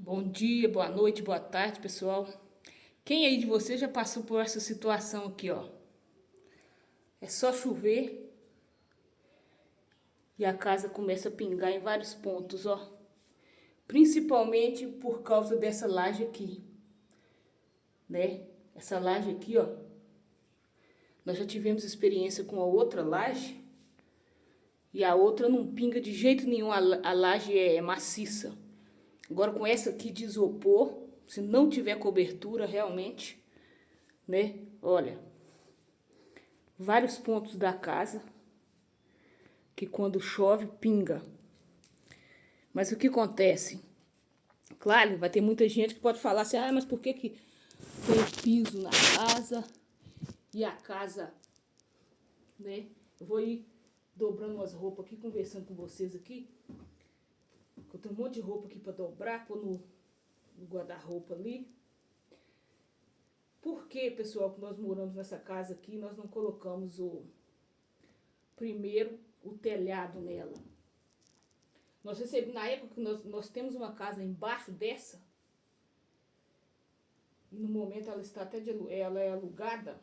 Bom dia, boa noite, boa tarde, pessoal. Quem aí de vocês já passou por essa situação aqui, ó? É só chover e a casa começa a pingar em vários pontos, ó. Principalmente por causa dessa laje aqui, né? Essa laje aqui, ó. Nós já tivemos experiência com a outra laje e a outra não pinga de jeito nenhum, a laje é maciça. Agora com essa aqui de isopor, se não tiver cobertura realmente, né? Olha, vários pontos da casa que quando chove pinga. Mas o que acontece? Claro, vai ter muita gente que pode falar assim: ah, mas por que tem piso na casa e a casa, né? Eu vou ir dobrando umas roupas aqui, conversando com vocês aqui. Eu tenho um monte de roupa aqui para dobrar, pôr no guarda-roupa ali. Por que, pessoal, que nós moramos nessa casa aqui, nós não colocamos primeiro o telhado nela? Nós recebemos, na época que nós temos uma casa embaixo dessa, e no momento ela está até ela é alugada.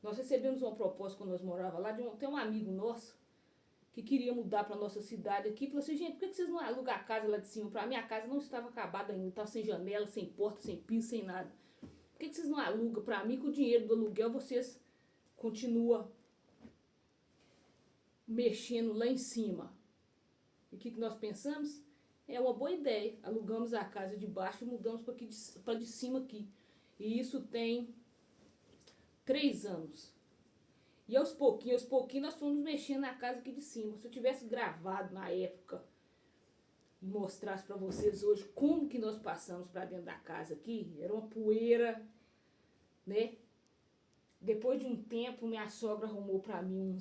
Nós recebemos uma proposta quando nós morávamos lá, tem um amigo nosso que queria mudar para nossa cidade aqui, falou assim: gente, por que vocês não alugam a casa lá de cima? Para mim a casa não estava acabada ainda, estava sem janela, sem porta, sem piso, sem nada. Por que vocês não alugam para mim, com o dinheiro do aluguel vocês continuam mexendo lá em cima? E o que nós pensamos? É uma boa ideia. Alugamos a casa de baixo e mudamos para de cima aqui. E isso tem 3 anos. E aos pouquinhos nós fomos mexendo na casa aqui de cima. Se eu tivesse gravado na época e mostrasse para vocês hoje como que nós passamos para dentro da casa aqui, era uma poeira, né? Depois de um tempo, minha sogra arrumou para mim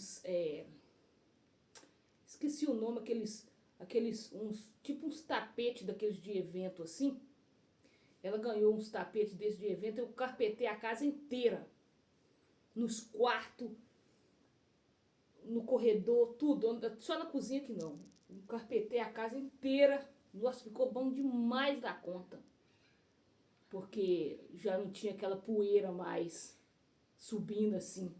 esqueci o nome, tipo uns tapetes daqueles de evento assim. Ela ganhou uns tapetes desses de evento, eu carpetei a casa inteira. Nos quartos, no corredor, tudo. Só na cozinha que não. Eu carpetei a casa inteira. Nossa, ficou bom demais da conta. Porque já não tinha aquela poeira mais subindo assim,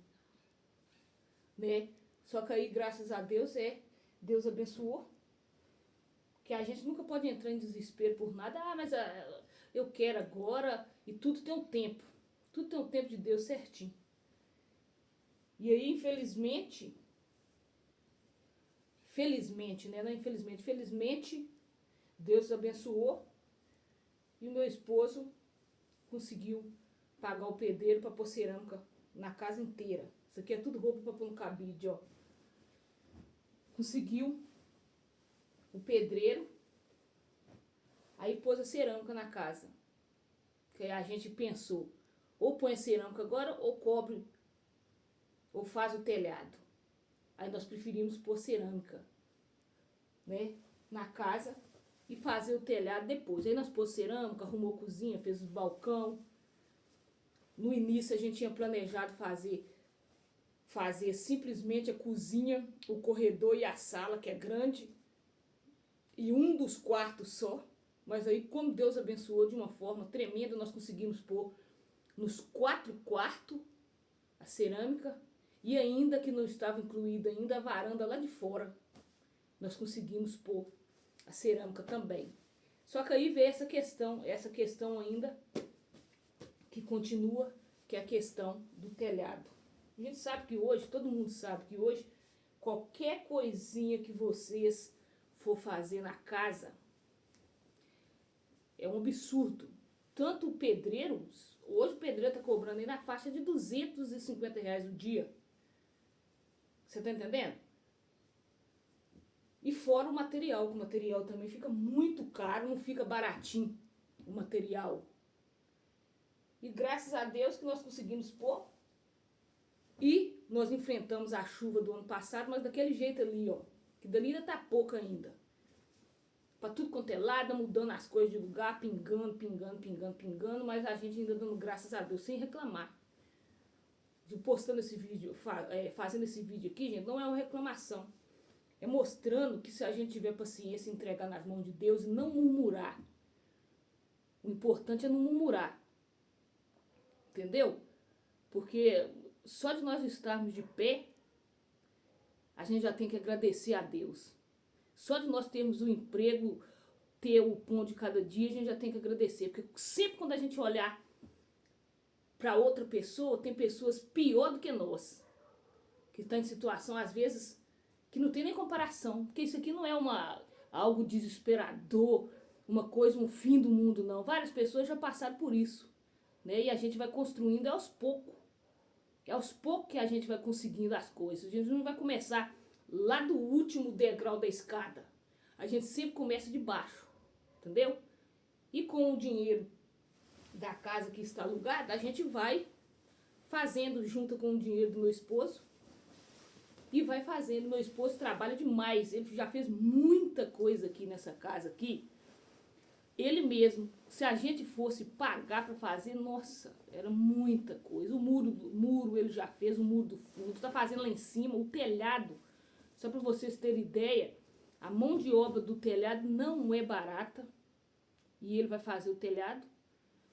né? Só que aí, graças a Deus, Deus abençoou. Que a gente nunca pode entrar em desespero por nada. Ah, mas eu quero agora. E tudo tem um tempo. Tudo tem um tempo de Deus certinho. E aí, felizmente, né? Não infelizmente, felizmente, Deus abençoou e o meu esposo conseguiu pagar o pedreiro para pôr cerâmica na casa inteira. Isso aqui é tudo roupa para pôr no cabide, ó. Conseguiu o pedreiro, aí pôs a cerâmica na casa. Que a gente pensou, ou põe a cerâmica agora, ou cobre, ou faz o telhado. Aí nós preferimos pôr cerâmica, né, na casa e fazer o telhado depois. Aí nós pôs cerâmica, arrumou a cozinha, fez o balcão. No início a gente tinha planejado fazer simplesmente a cozinha, o corredor e a sala, que é grande, e um dos quartos só. Mas aí, como Deus abençoou de uma forma tremenda, nós conseguimos pôr nos 4 quartos a cerâmica, e ainda que não estava incluída ainda a varanda lá de fora, nós conseguimos pôr a cerâmica também. Só que aí veio essa questão ainda que continua, que é a questão do telhado. A gente sabe que hoje, todo mundo sabe que hoje, qualquer coisinha que vocês for fazer na casa é um absurdo. Tanto o pedreiro, hoje o pedreiro está cobrando aí na faixa de R$ 250 o dia. Você tá entendendo? E fora o material, que o material também fica muito caro, não fica baratinho o material. E graças a Deus que nós conseguimos pôr. E nós enfrentamos a chuva do ano passado, mas daquele jeito ali, ó. Que dali ainda tá pouco ainda. Pra tudo quanto é lado, mudando as coisas de lugar, pingando, mas a gente ainda dando graças a Deus, sem reclamar. Postando esse vídeo, fazendo esse vídeo aqui, gente, não é uma reclamação. É mostrando que se a gente tiver paciência, entregar nas mãos de Deus e não murmurar, O importante é não murmurar, entendeu? Porque só de nós estarmos de pé, a gente já tem que agradecer a Deus. Só de nós termos um emprego, ter o pão de cada dia, a gente já tem que agradecer. Porque sempre quando a gente olhar para outra pessoa, tem pessoas pior do que nós, que estão em situação, às vezes, que não tem nem comparação. Porque isso aqui não é algo desesperador, uma coisa, um fim do mundo, não. Várias pessoas já passaram por isso, né? E a gente vai construindo aos poucos. É aos poucos que a gente vai conseguindo as coisas. A gente não vai começar lá do último degrau da escada. A gente sempre começa de baixo, entendeu? E com o dinheiro da casa que está alugada, a gente vai fazendo junto com o dinheiro do meu esposo. E vai fazendo. Meu esposo trabalha demais. Ele já fez muita coisa aqui nessa casa aqui. Ele mesmo, se a gente fosse pagar para fazer, nossa, era muita coisa. O muro ele já fez, o muro do fundo, tá fazendo lá em cima, o telhado. Só para vocês terem ideia, a mão de obra do telhado não é barata. E ele vai fazer o telhado,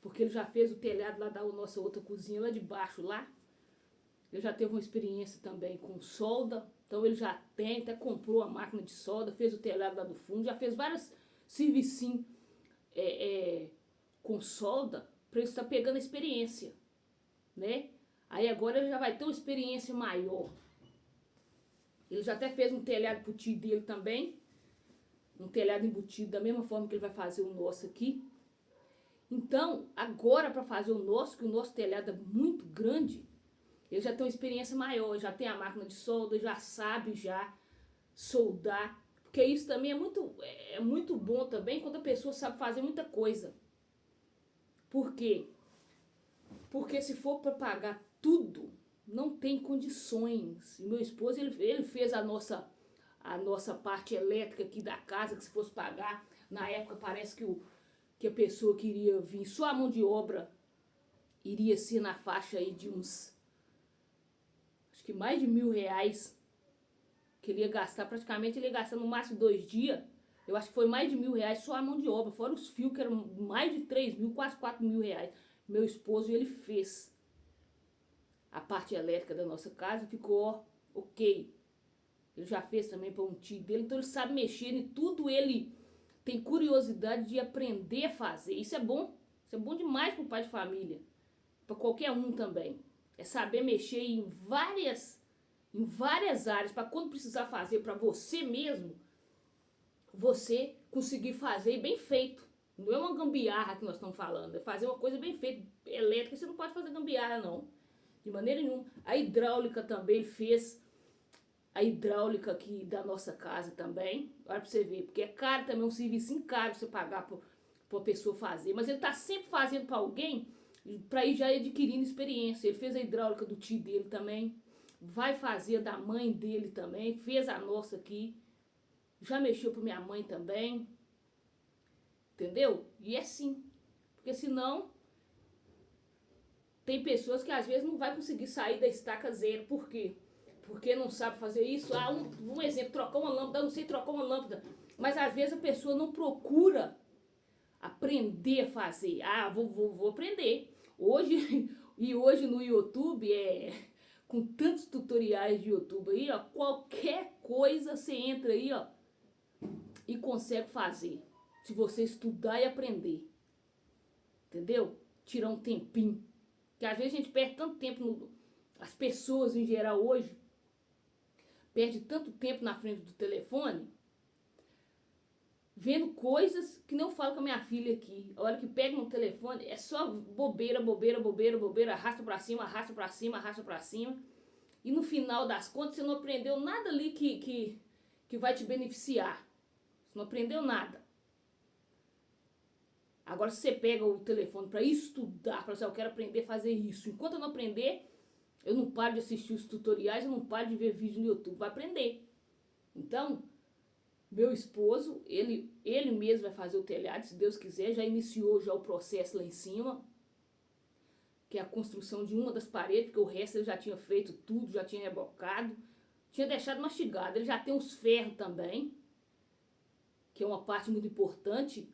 porque ele já fez o telhado lá da nossa outra cozinha, lá de baixo, lá. Ele já teve uma experiência também com solda, então ele já tem, até comprou a máquina de solda, fez o telhado lá do fundo, já fez vários servicinhos com solda, para ele estar pegando a experiência, né? Aí agora ele já vai ter uma experiência maior. Ele já até fez um telhado pro tio dele também, um telhado embutido da mesma forma que ele vai fazer o nosso aqui. Então, agora para fazer o nosso, que o nosso telhado é muito grande, ele já tem uma experiência maior, já tem a máquina de solda, já sabe já soldar. Porque isso também é muito bom também quando a pessoa sabe fazer muita coisa. Por quê? Porque se for para pagar tudo, não tem condições. E meu esposo, ele fez a nossa parte elétrica aqui da casa, que se fosse pagar, na época parece que a pessoa queria vir, só a mão de obra iria ser na faixa aí de uns, acho que mais de R$ 1.000, que ele ia gastar, praticamente ele ia gastar no máximo 2 dias. Eu acho que foi mais de R$ 1.000 só a mão de obra, fora os fios que eram mais de 3.000, quase R$ 4.000. Meu esposo, ele fez a parte elétrica da nossa casa, ficou ok. Ele já fez também para um tio dele, então ele sabe mexer em tudo, ele tem curiosidade de aprender a fazer. Isso é bom demais para o pai de família, para qualquer um também. É saber mexer em várias áreas, para quando precisar fazer para você mesmo, você conseguir fazer bem feito. Não é uma gambiarra que nós estamos falando, é fazer uma coisa bem feita. Elétrica, você não pode fazer gambiarra, não. De maneira nenhuma. A hidráulica também, ele fez a hidráulica aqui da nossa casa também. Olha pra você ver, porque é caro também, um serviço caro você pagar pra uma pessoa fazer. Mas ele tá sempre fazendo para alguém, para ir já adquirindo experiência. Ele fez a hidráulica do tio dele também, vai fazer da mãe dele também, fez a nossa aqui, já mexeu para minha mãe também, entendeu? E é assim, porque senão tem pessoas que às vezes não vai conseguir sair da estaca zero. Por quê? Porque não sabe fazer isso. Um exemplo, trocar uma lâmpada, eu não sei trocar uma lâmpada, mas às vezes a pessoa não procura aprender a fazer. Vou aprender. Hoje no YouTube, com tantos tutoriais de YouTube aí, ó, qualquer coisa você entra aí, ó, e consegue fazer. Se você estudar e aprender. Entendeu? Tirar um tempinho. Porque às vezes a gente perde tanto tempo, as pessoas em geral hoje, perde tanto tempo na frente do telefone, vendo coisas que não falo com a minha filha aqui. A hora que pega no telefone, é só bobeira, arrasta pra cima, arrasta pra cima, arrasta pra cima. E no final das contas, você não aprendeu nada ali que vai te beneficiar. Você não aprendeu nada. Agora, se você pega o telefone para estudar, para dizer, eu quero aprender a fazer isso. Enquanto eu não aprender, eu não paro de assistir os tutoriais, eu não paro de ver vídeo no YouTube. Vai aprender. Então, meu esposo, ele mesmo vai fazer o telhado, se Deus quiser. Já iniciou já o processo lá em cima, que é a construção de uma das paredes, porque o resto ele já tinha feito tudo, já tinha rebocado. Tinha deixado mastigado. Ele já tem os ferros também, que é uma parte muito importante,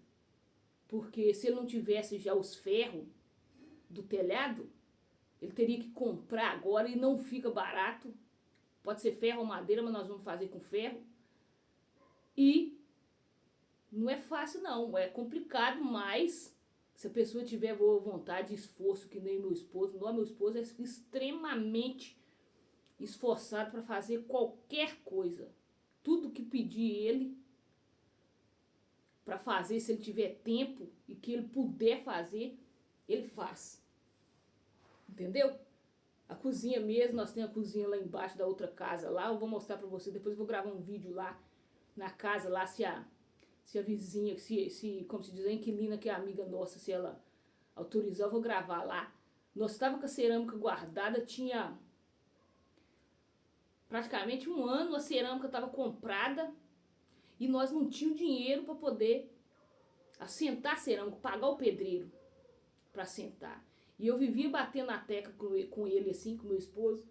porque se ele não tivesse já os ferros do telhado, ele teria que comprar agora e não fica barato. Pode ser ferro ou madeira, mas nós vamos fazer com ferro. E não é fácil não, é complicado, mas se a pessoa tiver vontade e esforço, que nem meu esposo, não, meu esposo é extremamente esforçado para fazer qualquer coisa. Tudo que pedir ele para fazer, se ele tiver tempo e que ele puder fazer, ele faz. Entendeu? A cozinha mesmo, nós temos a cozinha lá embaixo da outra casa lá, eu vou mostrar para você, depois eu vou gravar um vídeo lá na casa lá, se a vizinha, como se diz, a inquilina que é amiga nossa, se ela autorizar, eu vou gravar lá. Nós estávamos com a cerâmica guardada, tinha praticamente um ano, a cerâmica estava comprada e nós não tínhamos dinheiro para poder assentar a cerâmica, pagar o pedreiro para assentar. E eu vivia batendo na tecla com ele assim, com meu esposo.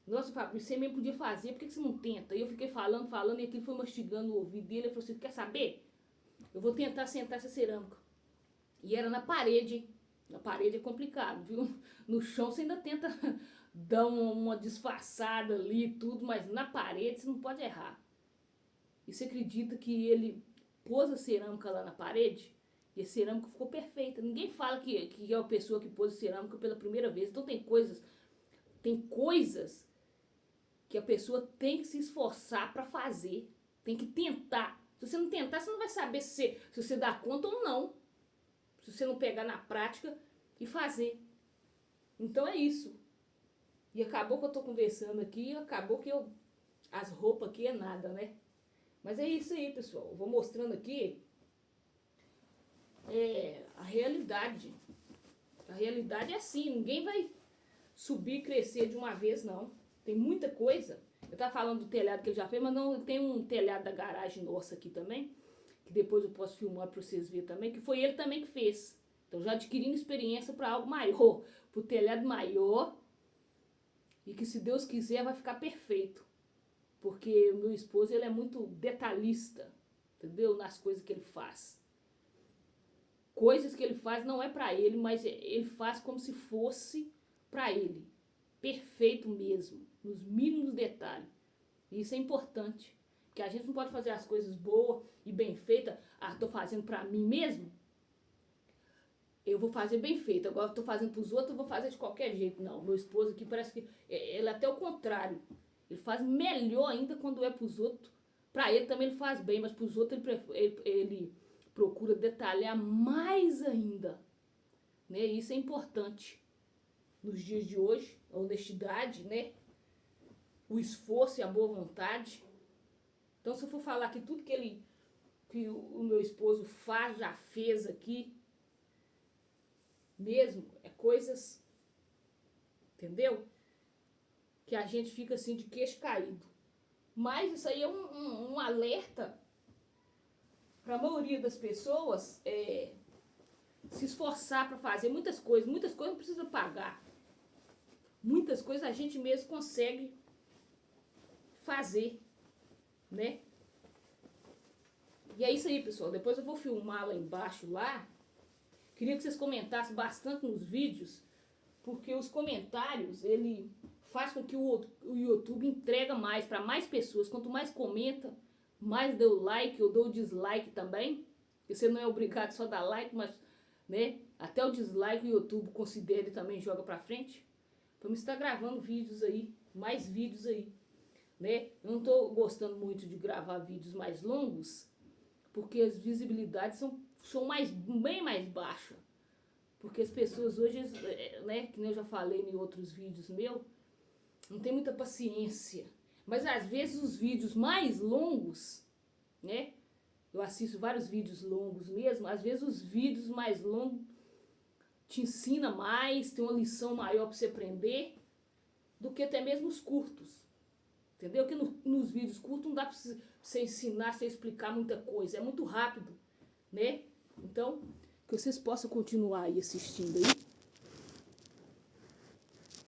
Nossa, Fabrício, você mesmo podia fazer, por que você não tenta? E eu fiquei falando, e aquilo foi mastigando o ouvido dele. Ele falou assim, quer saber? Eu vou tentar assentar essa cerâmica. E era na parede. Na parede é complicado, viu? No chão você ainda tenta dar uma disfarçada ali e tudo, mas na parede você não pode errar. E você acredita que ele pôs a cerâmica lá na parede? E a cerâmica ficou perfeita. Ninguém fala que é a pessoa que pôs a cerâmica pela primeira vez. Então tem coisas que a pessoa tem que se esforçar para fazer. Tem que tentar. Se você não tentar, você não vai saber se você dá conta ou não. Se você não pegar na prática e fazer. Então é isso. E acabou que eu tô conversando aqui, acabou que as roupas aqui é nada, né? Mas é isso aí, pessoal. Eu vou mostrando aqui a realidade. A realidade é assim, ninguém vai subir e crescer de uma vez, não. Tem muita coisa. Eu tava falando do telhado que ele já fez, mas não, tem um telhado da garagem nossa aqui também, que depois eu posso filmar para vocês verem também, que foi ele também que fez. Então já adquirindo experiência para algo maior, para o telhado maior, e que se Deus quiser vai ficar perfeito. Porque o meu esposo, ele é muito detalhista, entendeu? Nas coisas que ele faz. Coisas que ele faz não é para ele, mas ele faz como se fosse para ele. Perfeito mesmo, nos mínimos detalhes. E isso é importante, porque a gente não pode fazer as coisas boas e bem feitas. Ah, tô fazendo para mim mesmo? Eu vou fazer bem feito. Agora eu tô fazendo para os outros, eu vou fazer de qualquer jeito. Não, meu esposo aqui parece que ele é até o contrário. Ele faz melhor ainda quando é para os outros. Para ele também ele faz bem, mas para os outros ele procura detalhar mais ainda. Né? Isso é importante nos dias de hoje, a honestidade, né? O esforço e a boa vontade. Então, se eu for falar que tudo que o meu esposo faz, já fez aqui, mesmo, é coisas, entendeu? Que a gente fica assim de queixo caído. Mas isso aí é um alerta para a maioria das pessoas se esforçar para fazer muitas coisas não precisa pagar. Muitas coisas a gente mesmo consegue fazer, né? E é isso aí, pessoal. Depois eu vou filmar lá embaixo, lá. Queria que vocês comentassem bastante nos vídeos, porque os comentários, ele faz com que o YouTube entrega mais para mais pessoas. Quanto mais comenta, mais dê o like, eu dou o dislike também. Você não é obrigado só a dar like, mas, né, até o dislike o YouTube considera e também joga para frente. Vamos estar gravando vídeos aí, mais vídeos aí, né? Eu não tô gostando muito de gravar vídeos mais longos, porque as visibilidades são bem mais baixas. Porque as pessoas hoje, né, que nem eu já falei em outros vídeos meus, não tem muita paciência. Mas às vezes os vídeos mais longos, né? Eu assisto vários vídeos longos mesmo, às vezes os vídeos mais longos te ensina mais, tem uma lição maior para você aprender, do que até mesmo os curtos. Entendeu? Que nos vídeos curtos não dá para você ensinar, você explicar muita coisa, é muito rápido, né? Então, que vocês possam continuar aí assistindo aí.